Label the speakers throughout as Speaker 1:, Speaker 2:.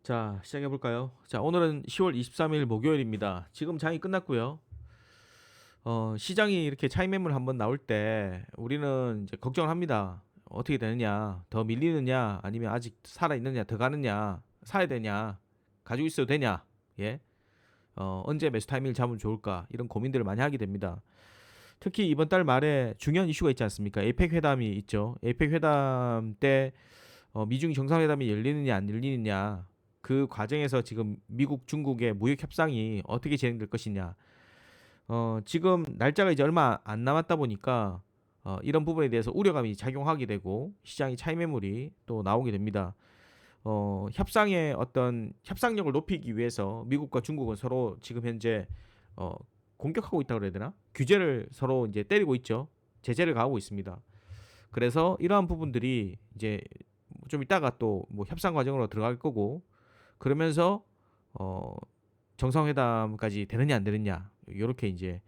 Speaker 1: 자, 시작해 볼까요? 자, 오늘은 10월 23일 목요일입니다. 지금 장이 끝났고요. 시장이 이렇게 차익 매물 한번 나올 때 우리는 이제 걱정을 합니다. 어떻게 되느냐? 더 밀리느냐? 아니면 아직 살아 있느냐? 더 가느냐? 사야 되냐? 가지고 있어도 되냐? 예. 언제 매수 타이밍을 잡으면 좋을까? 이런 고민들을 많이 하게 됩니다. 특히 이번 달 말에 중요한 이슈가 있지 않습니까? 에이펙 회담이 있죠. 에이펙 회담 때 미중 정상회담이 열리느냐 안 열리느냐, 그 과정에서 지금 미국 중국의 무역 협상이 어떻게 진행될 것이냐. 지금 날짜가 이제 얼마 안 남았다 보니까 이런 부분에 대해서 우려감이 작용하게 되고 시장이 차익 매물이 또 나오게 됩니다. 협상의 어떤 협상력을 높이기 위해서 미국과 중국은 서로 지금 현재 어, 공격하고 있다고 그래야 되나? 규제를 서로 이제 때리고 있죠. 제재를 가하고 있습니다. 그래서 이러한 부분들이 이제 좀 이따가 또 뭐 협상 과정으로 들어갈 거고, 그러면서 어 정상회담까지 되느냐 안 되느냐, 요렇게 이제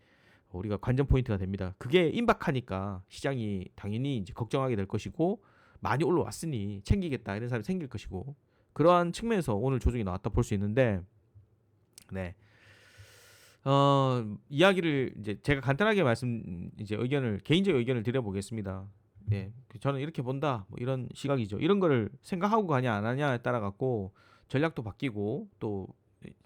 Speaker 1: 우리가 관전 포인트가 됩니다. 그게 임박하니까 시장이 당연히 이제 걱정하게 될 것이고, 많이 올라왔으니 챙기겠다 이런 사람이 생길 것이고, 그러한 측면에서 오늘 조정이 나왔다 볼 수 있는데, 네. 이야기를 이제 제가 간단하게 이제 개인적 의견을 드려보겠습니다. 예, 저는 이렇게 본다, 뭐 이런 시각이죠. 이런 거를 생각하고 가냐 안 하냐에 따라 갖고 전략도 바뀌고, 또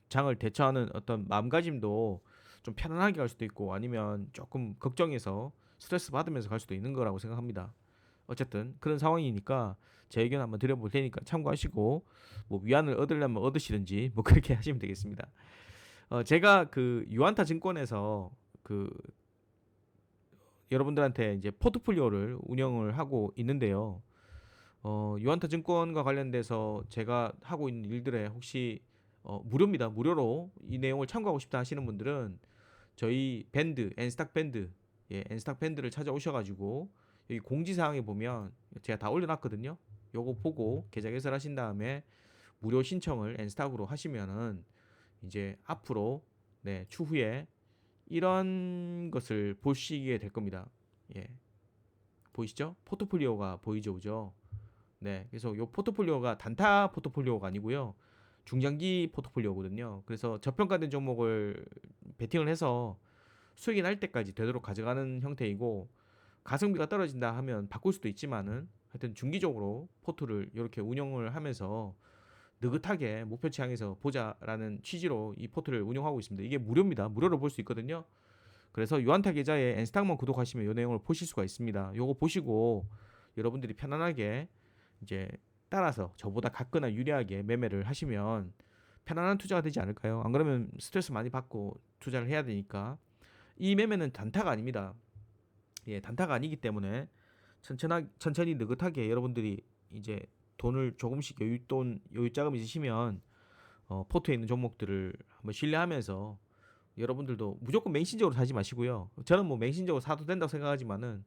Speaker 1: 장을 대처하는 어떤 마음가짐도 좀 편안하게 갈 수도 있고, 아니면 조금 걱정해서 스트레스 받으면서 갈 수도 있는 거라고 생각합니다. 어쨌든 그런 상황이니까 제 의견 한번 드려볼 테니까 참고하시고, 뭐 위안을 얻으려면 얻으시든지 뭐 그렇게 하시면 되겠습니다. 제가 그 유안타 증권에서 그 여러분들한테 이제 포트폴리오를 운영을 하고 있는데요. 유안타 증권과 관련돼서 제가 하고 있는 일들에 혹시 무료입니다. 무료로 이 내용을 참고하고 싶다 하시는 분들은 저희 밴드, 엔스탁 밴드, 예, 엔스탁 밴드를 찾아오셔가지고 여기 공지사항에 보면 제가 다 올려놨거든요. 요거 보고 계좌 개설하신 다음에 무료 신청을 엔스탁으로 하시면은 이제 앞으로, 네, 추후에 이런 것을 보시게 될 겁니다. 예, 보이시죠? 포트폴리오가 보이죠, 그죠? 네, 그래서 요 포트폴리오가 단타 포트폴리오가 아니고요, 중장기 포트폴리오거든요. 그래서 저평가된 종목을 베팅을 해서 수익이 날 때까지 되도록 가져가는 형태이고, 가성비가 떨어진다 하면 바꿀 수도 있지만은 하여튼 중기적으로 포트를 이렇게 운영을 하면서 느긋하게 목표치 향해서 보자라는 취지로 이 포트를 운영하고 있습니다. 이게 무료입니다. 무료로 볼 수 있거든요. 그래서 유한타 계좌에 엔스탁만 구독하시면 이 내용을 보실 수가 있습니다. 요거 보시고 여러분들이 편안하게 이제 따라서 저보다 같거나 유리하게 매매를 하시면 편안한 투자가 되지 않을까요? 안 그러면 스트레스 많이 받고 투자를 해야 되니까. 이 매매는 단타가 아닙니다. 예, 단타가 아니기 때문에 천천히 느긋하게 여러분들이 이제 돈을 조금씩 여유자금 있으시면 포트에 있는 종목들을 한번 신뢰하면서, 여러분들도 무조건 맹신적으로 사지 마시고요. 저는 뭐 맹신적으로 사도 된다고 생각하지만은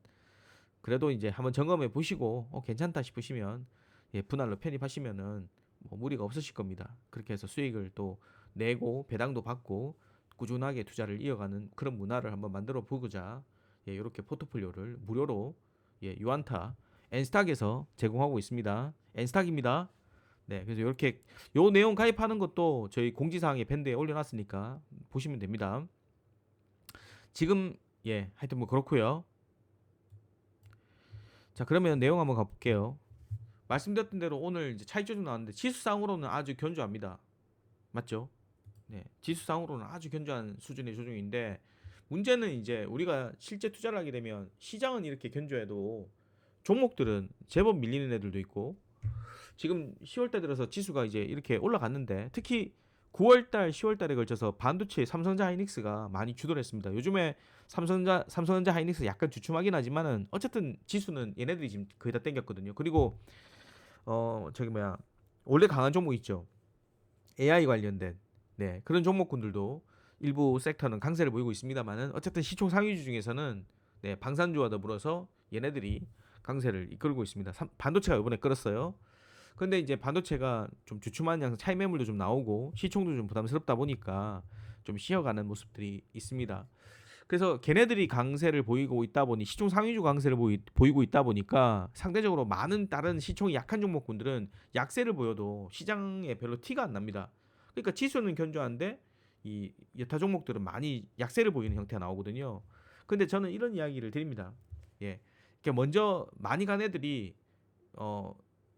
Speaker 1: 그래도 이제 한번 점검해 보시고 괜찮다 싶으시면, 예, 분할로 편입하시면은 뭐 무리가 없으실 겁니다. 그렇게 해서 수익을 또 내고 배당도 받고 꾸준하게 투자를 이어가는 그런 문화를 한번 만들어 보고자, 예, 이렇게 포트폴리오를 무료로, 예, 유안타 엔스탁에서 제공하고 있습니다. 엔스탁입니다. 네, 그래서 이렇게 요 내용 가입하는 것도 저희 공지사항에 밴드에 올려놨으니까 보시면 됩니다. 지금, 예, 하여튼 뭐 그렇고요. 자, 그러면 내용 한번 가볼게요. 말씀드렸던 대로 오늘 이제 차익 조정 나왔는데 지수상으로는 아주 견조합니다. 맞죠? 네, 지수상으로는 아주 견조한 수준의 조정인데, 문제는 이제 우리가 실제 투자를 하게 되면 시장은 이렇게 견조해도 종목들은 제법 밀리는 애들도 있고, 지금 10월달 들어서 지수가 이제 이렇게 올라갔는데, 특히 9월달, 10월달에 걸쳐서 반도체 삼성전자 하이닉스가 많이 주도했습니다. 요즘에 삼성전자 하이닉스 약간 주춤하긴 하지만은 어쨌든 지수는 얘네들이 지금 거의 다 땡겼거든요. 그리고 저기 뭐야, 원래 강한 종목 있죠. AI 관련된, 네, 그런 종목군들도 일부 섹터는 강세를 보이고 있습니다만은 어쨌든 시총 상위주 중에서는, 네, 방산주와 더불어서 얘네들이 강세를 이끌고 있습니다. 반도체가 이번에 끌었어요. 근데 이제 반도체가 좀 주춤한 양상, 차이 매물도 좀 나오고 시총도 좀 부담스럽다 보니까 좀 쉬어가는 모습들이 있습니다. 그래서 걔네들이 강세를 보이고 있다 보니 시총 상위주 강세를 보이고 있다 보니까 상대적으로 많은 다른 시총이 약한 종목군들은 약세를 보여도 시장에 별로 티가 안 납니다. 그러니까 지수는 견조한데 이 여타 종목들은 많이 약세를 보이는 형태가 나오거든요. 근데 저는 이런 이야기를 드립니다. 예. 그러니까 먼저 많이 간 애들이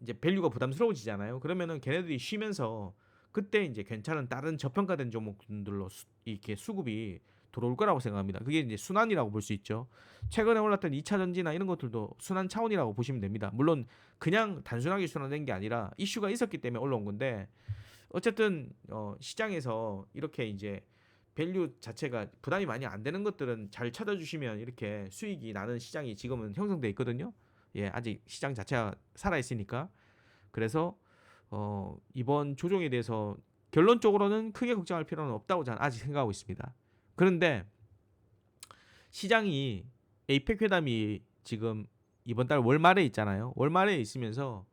Speaker 1: 이제 밸류가 부담스러워지잖아요. 그러면은 걔네들이 쉬면서 그때 이제 괜찮은 다른 저평가된 종목들로 이렇게 수급이 들어올 거라고 생각합니다. 그게 이제 순환이라고 볼 수 있죠. 최근에 올랐던 2차 전지나 이런 것들도 순환 차원이라고 보시면 됩니다. 물론 그냥 단순하게 순환된 게 아니라 이슈가 있었기 때문에 올라온 건데 어쨌든 시장에서 이렇게 이제 밸류 자체가 부담이 많이 안 되는 것들은 잘 찾아주시면 이렇게 수익이 나는 시장이 지금은 형성돼 있거든요. 예, 아직 시장 자체가 살아 있으니까. 그래서 이번 조정에 대해서 결론적으로는 크게 걱정할 필요는 없다고 저는 아직 생각하고 있습니다. 그런데 시장이 에이펙 회담이 지금 이번 달 월말에 있잖아요. 월말에 있으면서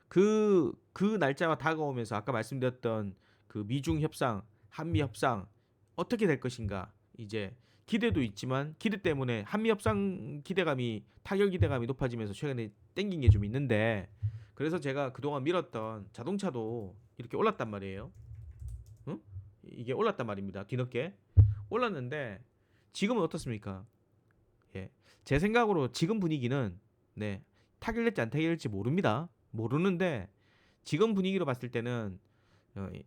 Speaker 1: 그 날짜가 다가오면서 아까 말씀드렸던 그 미중 협상, 한미 협상 어떻게 될 것인가 이제 기대도 있지만 기대 때문에 한미 협상 기대감이 타결 기대감이 높아지면서 최근에 땡긴 게 좀 있는데 그래서 제가 그동안 밀었던 자동차도 이렇게 올랐단 말이에요. 응? 이게 올랐단 말입니다. 뒤늦게 올랐는데 지금은 어떻습니까? 예, 제 생각으로 지금 분위기는 네 타결될지 안 타결될지 모릅니다. 모르는데 지금 분위기로 봤을 때는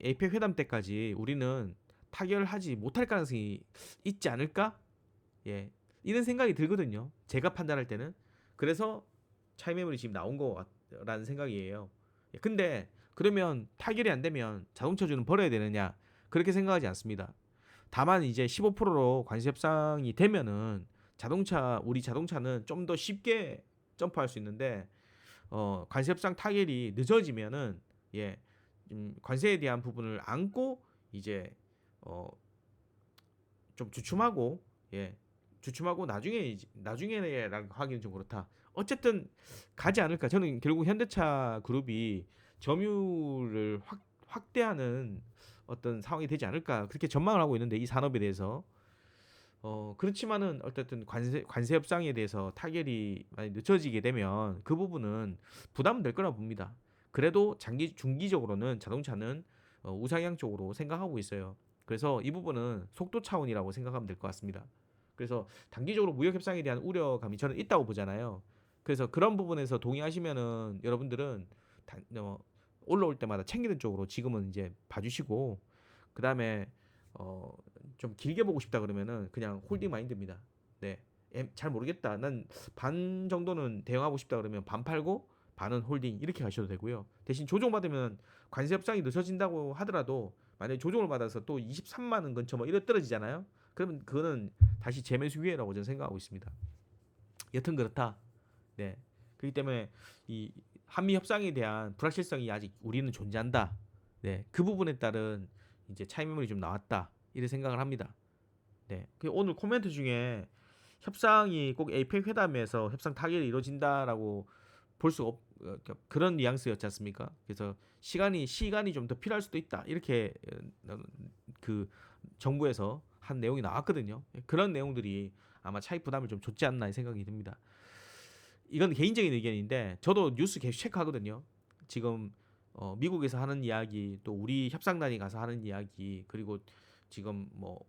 Speaker 1: 에이펙 회담 때까지 우리는 타결하지 못할 가능성이 있지 않을까? 예, 이런 생각이 들거든요. 제가 판단할 때는 그래서 차이 매물이 지금 나온 거라는 생각이에요. 예, 근데 그러면 타결이 안 되면 자동차주는 버려야 되느냐? 그렇게 생각하지 않습니다. 다만 이제 15%로 관세 협상이 되면은 우리 자동차는 좀 더 쉽게 점프할 수 있는데 관세 협상 타결이 늦어지면은 예, 관세에 대한 부분을 안고 이제 어, 좀 주춤하고 예, 주춤하고 나중에라고 하기는 좀 그렇다. 어쨌든 가지 않을까. 저는 결국 현대차 그룹이 점유율을 확대하는 어떤 상황이 되지 않을까 그렇게 전망을 하고 있는데 이 산업에 대해서 그렇지만은 어쨌든 관세 협상에 대해서 타결이 많이 늦춰지게 되면 그 부분은 부담은 될 거라 봅니다. 그래도 중기적으로는 자동차는 우상향 쪽으로 생각하고 있어요. 그래서 이 부분은 속도 차원이라고 생각하면 될 것 같습니다. 그래서 단기적으로 무역 협상에 대한 우려감이 저는 있다고 보잖아요. 그래서 그런 부분에서 동의하시면은 여러분들은 올라올 때마다 챙기는 쪽으로 지금은 이제 봐주시고 그 다음에 어, 좀 길게 보고 싶다 그러면은 그냥 홀딩 마인드입니다. 네, 잘 모르겠다. 난 반 정도는 대응하고 싶다 그러면 반 팔고 반은 홀딩 이렇게 가셔도 되고요. 대신 조정 받으면 관세 협상이 늦어진다고 하더라도 만약에 조정을 받아서 또 23만 원 근처 뭐 이래 떨어지잖아요. 그러면 그거는 다시 재매수 기회라고 저는 생각하고 있습니다. 여튼 그렇다. 네. 그렇기 때문에 이 한미 협상에 대한 불확실성이 아직 우리는 존재한다. 네. 그 부분에 따른 이제 차이 매물이 좀 나왔다. 이런 생각을 합니다. 네. 오늘 코멘트 중에 협상이 꼭 에이펙 회담에서 협상 타결이 이루어진다라고 볼 수 그런 뉘앙스였지 않습니까? 그래서 시간이 좀 더 필요할 수도 있다. 이렇게 그 정부에서 한 내용이 나왔거든요. 그런 내용들이 아마 차익 부담을 좀 줬지 않나 생각이 듭니다. 이건 개인적인 의견인데 저도 뉴스 계속 체크하거든요. 지금 미국에서 하는 이야기 또 우리 협상단이 가서 하는 이야기 그리고 지금 뭐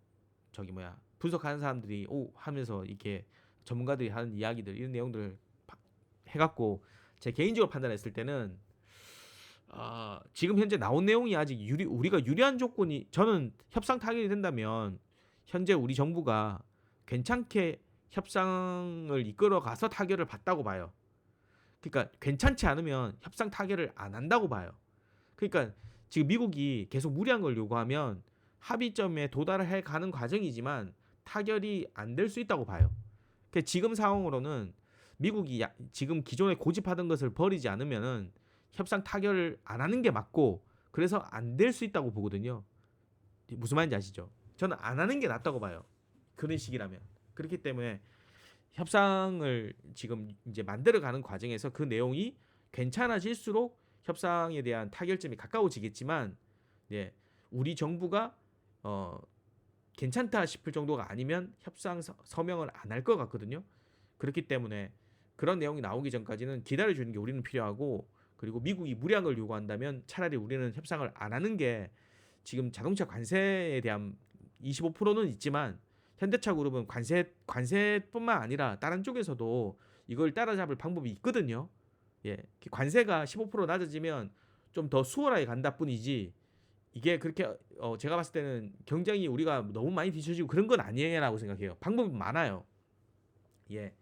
Speaker 1: 저기 뭐야 분석하는 사람들이 하면서 이렇게 전문가들이 하는 이야기들 이런 내용들을 해갖고 제 개인적으로 판단했을 때는 지금 현재 나온 내용이 아직 우리가 유리한 조건이 저는 협상 타결이 된다면 현재 우리 정부가 괜찮게 협상을 이끌어 가서 타결을 받다고 봐요. 그러니까 괜찮지 않으면 협상 타결을 안 한다고 봐요. 그러니까 지금 미국이 계속 무리한 걸 요구하면 합의점에 도달을 해 가는 과정이지만 타결이 안 될 수 있다고 봐요. 그러니까 지금 상황으로는 미국이 지금 기존에 고집하던 것을 버리지 않으면은 협상 타결을 안 하는 게 맞고 그래서 안 될 수 있다고 보거든요. 무슨 말인지 아시죠? 저는 안 하는 게 낫다고 봐요. 그런 식이라면. 그렇기 때문에 협상을 지금 이제 만들어가는 과정에서 그 내용이 괜찮아질수록 협상에 대한 타결점이 가까워지겠지만, 예, 우리 정부가 괜찮다 싶을 정도가 아니면 협상 서명을 안 할 것 같거든요. 그렇기 때문에 그런 내용이 나오기 전까지는 기다려주는 게 우리는 필요하고, 그리고 미국이 무리한 걸 요구한다면 차라리 우리는 협상을 안 하는 게, 지금 자동차 관세에 대한 25%는 있지만 현대차 그룹은 관세뿐만 아니라 다른 쪽에서도 이걸 따라잡을 방법이 있거든요. 예, 관세가 15% 낮아지면 좀 더 수월하게 간다 뿐이지, 이게 그렇게 제가 봤을 때는 경쟁이 우리가 너무 많이 뒤처지고 그런 건 아니라고 생각해요. 방법이 많아요. 예,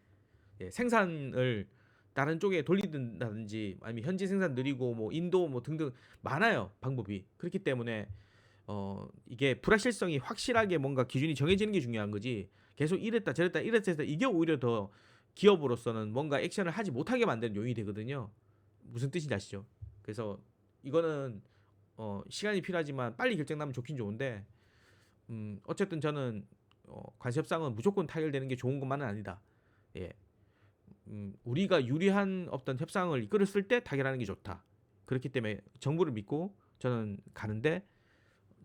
Speaker 1: 예, 생산을 다른 쪽에 돌리든다든지 아니면 현지 생산 느리고 뭐 인도 뭐 등등 많아요, 방법이. 그렇기 때문에 이게 불확실성이 확실하게 뭔가 기준이 정해지는 게 중요한 거지, 계속 이랬다 저랬다 이랬다 이게 오히려 더 기업으로서는 뭔가 액션을 하지 못하게 만드는 요인이 되거든요. 무슨 뜻인지 아시죠? 그래서 이거는 시간이 필요하지만 빨리 결정 나면 좋긴 좋은데, 어쨌든 저는 관세 협상은 무조건 타결되는 게 좋은 것만은 아니다. 예, 우리가 유리한 어떤 협상을 이끌었을 때 타결하는 게 좋다. 그렇기 때문에 정부를 믿고 저는 가는데,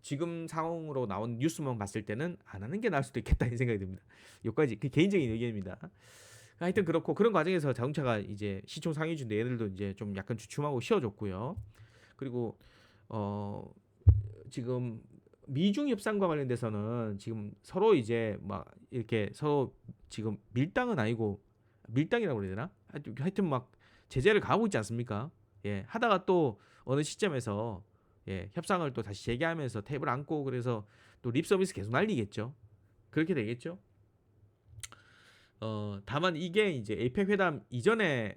Speaker 1: 지금 상황으로 나온 뉴스만 봤을 때는 안 하는 게 나을 수도 있겠다 이 생각이 듭니다. 여기까지 그 개인적인 의견입니다. 하여튼 그렇고, 그런 과정에서 자동차가 이제 시총 상위주 얘들도 이제 좀 약간 주춤하고 쉬어졌고요. 그리고 지금 미중 협상과 관련돼서는 지금 서로 이제 막 이렇게 서로 지금 밀당은 아니고, 밀당이라고 그래야 되나? 하여튼 막 제재를 가하고 있지 않습니까? 예, 하다가 또 어느 시점에서 예, 협상을 또 다시 재개하면서 탭을 안고, 그래서 또 립 서비스 계속 날리겠죠. 그렇게 되겠죠. 다만 이게 이제 에이펙 회담 이전에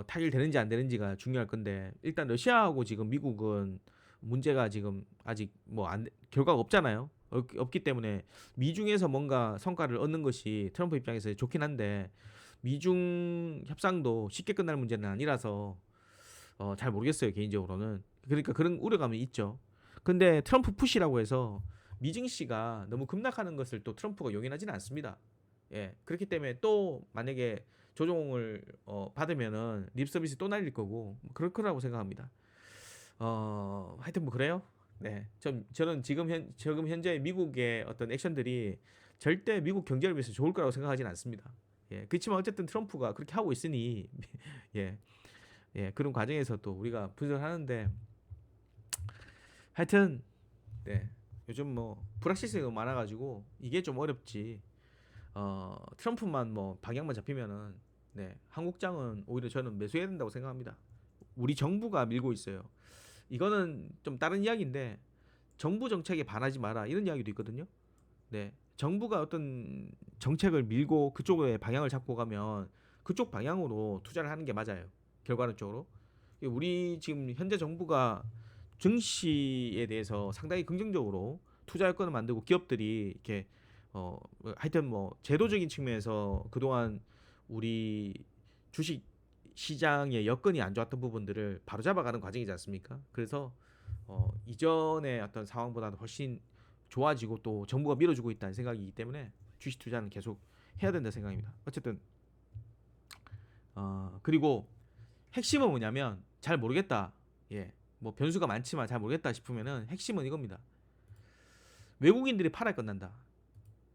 Speaker 1: 타결되는지 안 되는지가 중요할 건데, 일단 러시아하고 지금 미국은 문제가 지금 아직 뭐 결과가 없잖아요. 없기 때문에 미중에서 뭔가 성과를 얻는 것이 트럼프 입장에서 좋긴 한데, 미중 협상도 쉽게 끝날 문제는 아니라서 잘 모르겠어요, 개인적으로는. 그러니까 그런 우려감이 있죠. 근데 트럼프 푸시라고 해서 미증시가 너무 급락하는 것을 또 트럼프가 용인하지는 않습니다. 예, 그렇기 때문에 또 만약에 조종을 받으면은 립 서비스 또 날릴 거고, 뭐 그럴 거라고 생각합니다. 하여튼 뭐 그래요. 네, 저는 지금 현재 미국의 어떤 액션들이 절대 미국 경제를 위해서 좋을 거라고 생각하지는 않습니다. 예, 그렇지만 어쨌든 트럼프가 그렇게 하고 있으니 예, 예, 그런 과정에서 또 우리가 분석을 하는데, 하여튼 네, 요즘 뭐 불확실성이 너무 많아가지고 이게 좀 어렵지. 트럼프만 뭐 방향만 잡히면은 네, 한국장은 오히려 저는 매수해야 된다고 생각합니다. 우리 정부가 밀고 있어요. 이거는 좀 다른 이야기인데, 정부 정책에 반하지 마라 이런 이야기도 있거든요. 네, 정부가 어떤 정책을 밀고 그쪽에 방향을 잡고 가면 그쪽 방향으로 투자를 하는 게 맞아요, 결과론적으로. 우리 지금 현재 정부가 증시에 대해서 상당히 긍정적으로 투자 여건을 만들고, 기업들이 이렇게 하여튼 뭐 제도적인 측면에서 그동안 우리 주식 시장의 여건이 안 좋았던 부분들을 바로잡아가는 과정이지 않습니까? 그래서 이전의 어떤 상황보다는 훨씬 좋아지고 또 정부가 밀어주고 있다는 생각이기 때문에 주식 투자는 계속 해야 된다 생각입니다. 어쨌든 그리고 핵심은 뭐냐면, 잘 모르겠다. 예, 뭐 변수가 많지만 잘 모르겠다 싶으면은 핵심은 이겁니다. 외국인들이 팔아야 끝난다.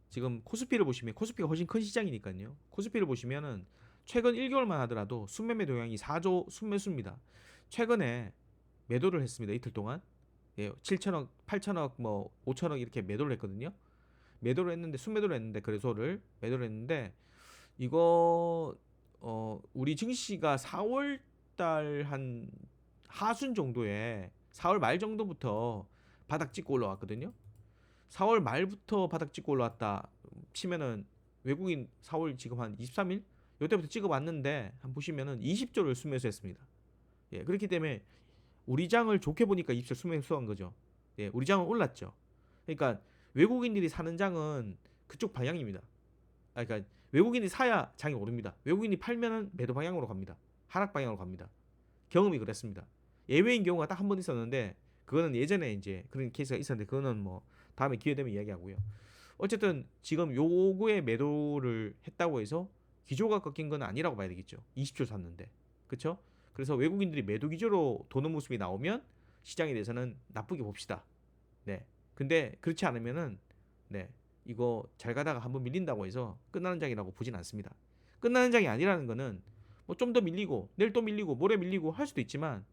Speaker 1: 지금 코스피를 보시면, 코스피가 훨씬 큰 시장이니까요. 코스피를 보시면은 최근 1개월만 하더라도 순매매 동향이 4조 순매수입니다. 최근에 매도를 했습니다. 이틀 동안. 예, 7천억, 8천억, 뭐 5천억 이렇게 매도를 했거든요. 매도를 했는데, 순매도를 했는데, 거래소를 매도를 했는데, 이거 우리 증시가 4월 달 한 하순 정도에 4월 말 정도부터 바닥 찍고 올라왔거든요. 4월 말부터 바닥 찍고 올라왔다 치면은, 외국인 4월 지금 한 23일 요때부터 찍어봤는데, 한 보시면은 20조를 순매수했습니다. 예, 그렇기 때문에 우리 장을 좋게 보니까 20조 순매수한 거죠. 예, 우리 장은 올랐죠. 그러니까 외국인들이 사는 장은 그쪽 방향입니다. 그러니까 외국인이 사야 장이 오릅니다. 외국인이 팔면은 매도 방향으로 갑니다. 하락 방향으로 갑니다. 경험이 그랬습니다. 예외인 경우가 딱 한 번 있었는데, 그거는 예전에 이제 그런 케이스가 있었는데, 그거는 뭐 다음에 기회 되면 이야기하고요. 어쨌든 지금 요거에 매도를 했다고 해서 기조가 꺾인 건 아니라고 봐야 되겠죠. 20조 샀는데, 그렇죠? 그래서 외국인들이 매도 기조로 도는 모습이 나오면 시장에 대해서는 나쁘게 봅시다. 네. 근데 그렇지 않으면은 네, 이거 잘 가다가 한번 밀린다고 해서 끝나는 장이라고 보진 않습니다. 끝나는 장이 아니라는 거는 뭐 좀 더 밀리고 내일 또 밀리고 모레 밀리고 할 수도 있지만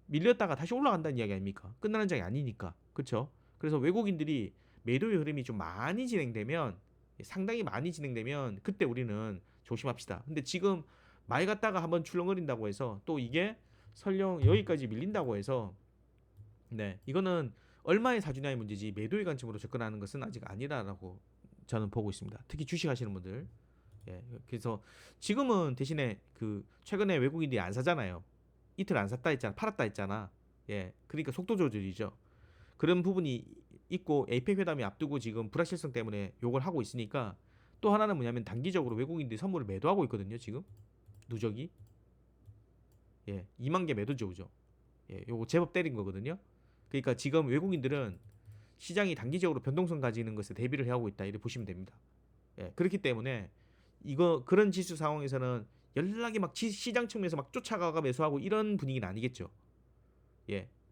Speaker 1: 밀렸다가 다시 올라간다는 이야기 아닙니까? 끝나는 장이 아니니까. 그렇죠? 그래서 외국인들이 매도의 흐름이 좀 많이 진행되면, 상당히 많이 진행되면 그때 우리는 조심합시다. 근데 지금 많이 갔다가 한번 출렁거린다고 해서 또 이게 설령 여기까지 밀린다고 해서 네, 이거는 얼마의 사주냐의 문제지 매도의 관점으로 접근하는 것은 아직 아니라고 저는 보고 있습니다. 특히 주식 하시는 분들. 예, 그래서 지금은 대신에 그 최근에 외국인들이 안 사잖아요. 이틀 안 샀다 했잖아, 팔았다 했잖아. 예, 그러니까 속도 조절이죠. 그런 부분이 있고 에이펙 회담이 앞두고 지금 불확실성 때문에 욕을 하고 있으니까 또 하나는 뭐냐면 단기적으로 외국인들이 선물을 매도하고 있거든요. 지금 누적이 2만 개 매도 조우죠. 요거 제법 때린 거거든요. 그러니까 지금 외국인들은 시장이 단기적으로 변동성 가지는 것에 대비를 해오고 있다 이렇게 보시면 됩니다. 그렇기 때문에 이거 그런 지수 상황에서는 연락이 막 시장 측면에서 막 쫓아가가 매수하고 이런 분위기는 아니겠죠.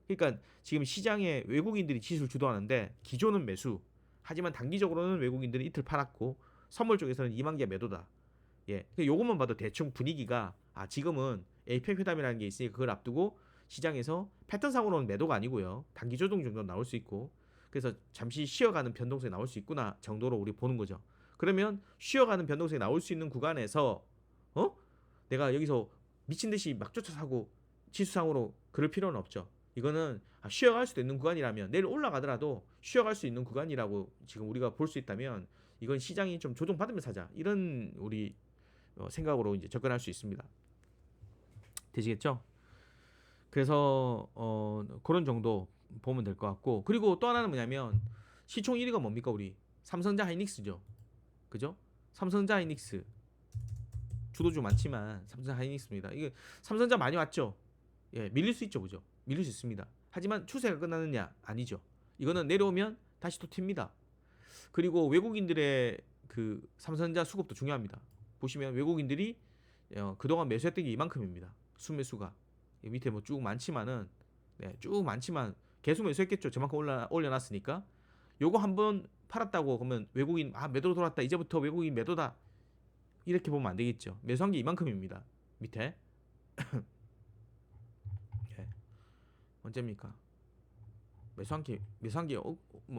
Speaker 1: 그러니까 지금 시장에 외국인들이 지수를 주도하는데 기존은 매수. 하지만 단기적으로는 외국인들이 이틀 팔았고 선물 쪽에서는 2만 개 매도다. 요것만 봐도 대충 분위기가 지금은 에이펙 회담이라는 게 있으니까 그걸 앞두고 시장에서 패턴상으로는 매도가 아니고요. 단기 조정 정도 나올 수 있고 그래서 잠시 쉬어가는 변동성이 나올 수 있구나 정도로 우리 보는 거죠. 그러면 쉬어가는 변동성이 나올 수 있는 구간에서 내가 여기서 미친 듯이 막 쫓아 사고 지수상으로 그럴 필요는 없죠. 이거는 쉬어갈 수도 있는 구간이라면 내일 올라가더라도 쉬어갈 수 있는 구간이라고 지금 우리가 볼 수 있다면 이건 시장이 좀 조정받으면 사자 이런 우리 생각으로 이제 접근할 수 있습니다. 되시겠죠? 그래서 그런 정도 보면 될 것 같고 그리고 또 하나는 뭐냐면 시총 1위가 뭡니까 우리 삼성자 하이닉스죠. 그죠? 삼성자 하이닉스 주도주 많지만 삼성자 하이닉스입니다. 이게 삼성자 많이 왔죠. 밀릴 수 있죠, 그죠? 밀릴 수 있습니다. 하지만 추세가 끝나느냐? 아니죠. 이거는 내려오면 다시 또 튑니다. 그리고 외국인들의 그 삼성전자 수급도 중요합니다. 보시면 외국인들이 그동안 매수했던 게 이만큼입니다. 순매수가 밑에 뭐 쭉 많지만은 쭉 많지만 계속 매수했겠죠. 저만큼 올려놨으니까 요거 한번 팔았다고 그러면 외국인 매도로 돌았다. 이제부터 외국인 매도다. 이렇게 보면 안 되겠죠. 매수한 게 이만큼입니다. 밑에 언제입니까? 매수한 게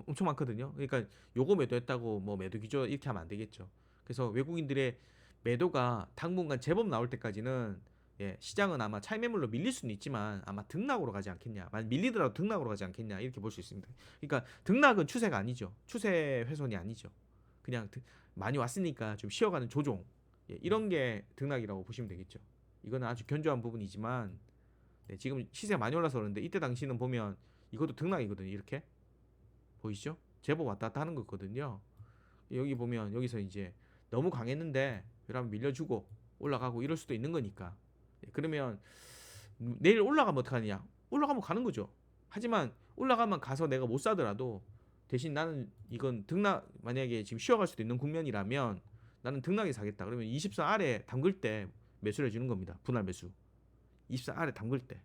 Speaker 1: 엄청 많거든요. 그러니까 요거 매도했다고 뭐 매도 기조 이렇게 하면 안 되겠죠. 그래서 외국인들의 매도가 당분간 제법 나올 때까지는 시장은 아마 차익 매물로 밀릴 수는 있지만 아마 등락으로 가지 않겠냐. 만약 밀리더라도 등락으로 가지 않겠냐 이렇게 볼 수 있습니다. 그러니까 등락은 추세가 아니죠. 추세 훼손이 아니죠. 그냥 많이 왔으니까 좀 쉬어가는 조종 이런 게 등락이라고 보시면 되겠죠. 이거는 아주 견조한 부분이지만 지금 시세가 많이 올라서 그런데 이때 당시는 보면 이것도 등락이거든요. 이렇게 보이시죠? 제법 왔다 갔다 하는 거거든요. 여기 보면 여기서 이제 너무 강했는데 여러분 밀려주고 올라가고 이럴 수도 있는 거니까 그러면 내일 올라가면 어떡하느냐? 올라가면 가는 거죠. 하지만 올라가면 가서 내가 못 사더라도 대신 나는 이건 등락 만약에 지금 쉬어갈 수도 있는 국면이라면 나는 등락에 사겠다. 그러면 24 아래 담글 때 매수를 해주는 겁니다. 분할 매수. 24 아래 담글 때.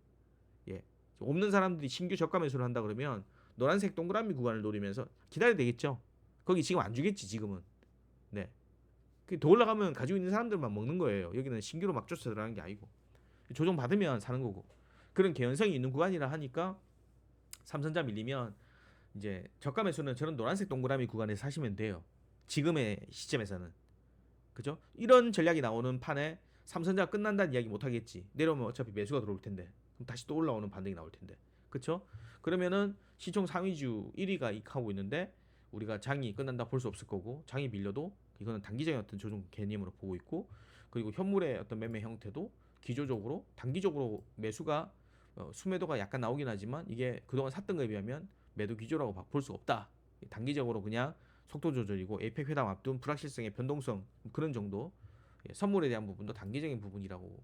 Speaker 1: 없는 사람들이 신규 저가 매수를 한다 그러면 노란색 동그라미 구간을 노리면서 기다려야 되겠죠. 거기 지금 안 주겠지 지금은. 더 올라가면 가지고 있는 사람들만 먹는 거예요. 여기는 신규로 막 쫓아 들어가는 게 아니고 조정 받으면 사는 거고 그런 개연성이 있는 구간이라 하니까 삼성전자 밀리면 이제 저가 매수는 저런 노란색 동그라미 구간에서 사시면 돼요. 지금의 시점에서는 그죠? 이런 전략이 나오는 판에 삼성전자 끝난다는 이야기 못 하겠지. 내려오면 어차피 매수가 들어올 텐데 그럼 다시 또 올라오는 반등이 나올 텐데 그쵸? 그러면은 시총 상위주 1위가 익하고 있는데 우리가 장이 끝난다 볼 수 없을 거고 장이 밀려도 이거는 단기적인 어떤 조정 개념으로 보고 있고 그리고 현물의 어떤 매매 형태도 기조적으로 단기적으로 매수가 수매도가 약간 나오긴 하지만 이게 그동안 샀던 거에 비하면 매도 기조라고 볼 수 없다. 단기적으로 그냥 속도 조절이고 에이펙 회담 앞둔 불확실성의 변동성 그런 정도 선물에 대한 부분도 단기적인 부분이라고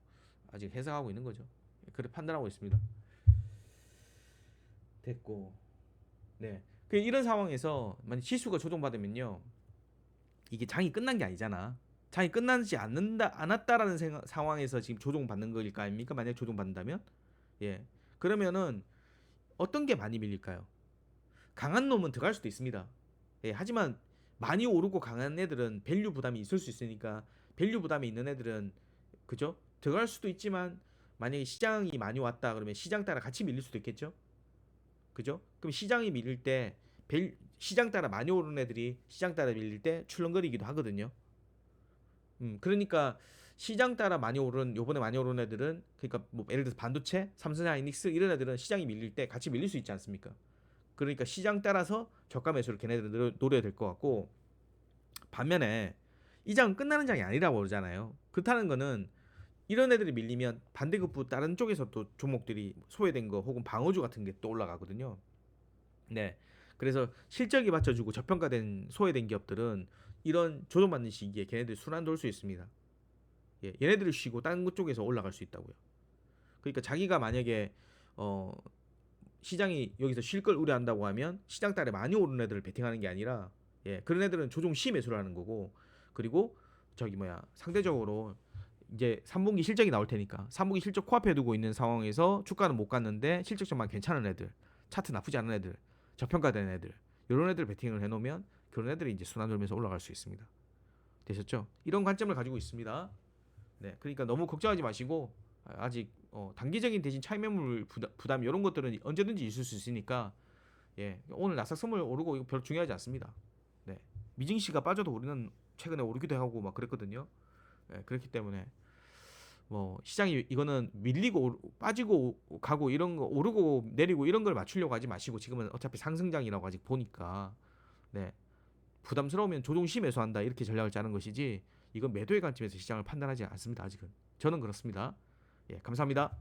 Speaker 1: 아직 해석하고 있는 거죠. 그렇게 판단하고 있습니다. 됐고 이런 상황에서 만약 지수가 조정받으면요 이게 장이 끝난 게 아니잖아. 장이 끝나지 않았다라는 상황에서 지금 조정받는 거일까 아닙니까? 만약 조정받는다면 그러면은 어떤 게 많이 밀릴까요? 강한 놈은 들어갈 수도 있습니다. 하지만 많이 오르고 강한 애들은 밸류 부담이 있을 수 있으니까 밸류 부담이 있는 애들은 그죠? 들어갈 수도 있지만 만약에 시장이 많이 왔다 그러면 시장 따라 같이 밀릴 수도 있겠죠? 그죠? 그럼 시장이 밀릴 때 시장 따라 많이 오르는 애들이 시장 따라 밀릴 때 출렁거리기도 하거든요. 그러니까 시장 따라 많이 오른 요번에 많이 오른 애들은 그러니까 뭐 예를 들어서 반도체, 삼성하이닉스 이런 애들은 시장이 밀릴 때 같이 밀릴 수 있지 않습니까? 그러니까 시장 따라서 저가 매수를 걔네들은 노려야 될 것 같고 반면에 이 장은 끝나는 장이 아니라고 그러잖아요. 그렇다는 거는 이런 애들이 밀리면 반대급부 다른 쪽에서 또 종목들이 소외된 거 혹은 방어주 같은 게 또 올라가거든요. 네. 그래서 실적이 받쳐주고 저평가된 소외된 기업들은 이런 조정받는 시기에 걔네들 순환 돌 수 있습니다. 예, 얘네들을 쉬고 다른 쪽에서 올라갈 수 있다고요. 그러니까 자기가 만약에 어, 시장이 여기서 쉴 걸 우려한다고 하면 시장 달에 많이 오른 애들을 베팅하는 게 아니라 예, 그런 애들은 조정 시 매수를 하는 거고 그리고 저기 뭐야 상대적으로 이제 3분기 실적이 나올 테니까 3분기 실적 코앞에 두고 있는 상황에서 주가는 못 갔는데 실적점만 괜찮은 애들 차트 나쁘지 않은 애들 저평가된 애들 이런 애들 베팅을 해놓으면 그런 애들이 이제 순환 돌면서 올라갈 수 있습니다. 되셨죠? 이런 관점을 가지고 있습니다. 네, 그러니까 너무 걱정하지 마시고 아직 단기적인 대신 차익 매물 부담 이런 것들은 언제든지 있을 수 있으니까 예, 오늘 나스닥 선물 오르고 이거 별로 중요하지 않습니다. 네, 미증 시가 빠져도 우리는 최근에 오르기도 하고 막 그랬거든요. 예, 그렇기 때문에 뭐 시장이 이거는 밀리고 빠지고 가고 이런 거 오르고 내리고 이런 걸 맞추려고 하지 마시고 지금은 어차피 상승장이라고 아직 보니까 네, 부담스러우면 조정 시 매수한다 이렇게 전략을 짜는 것이지 이건 매도의 관점에서 시장을 판단하지 않습니다. 아직은 저는 그렇습니다. 예, 감사합니다.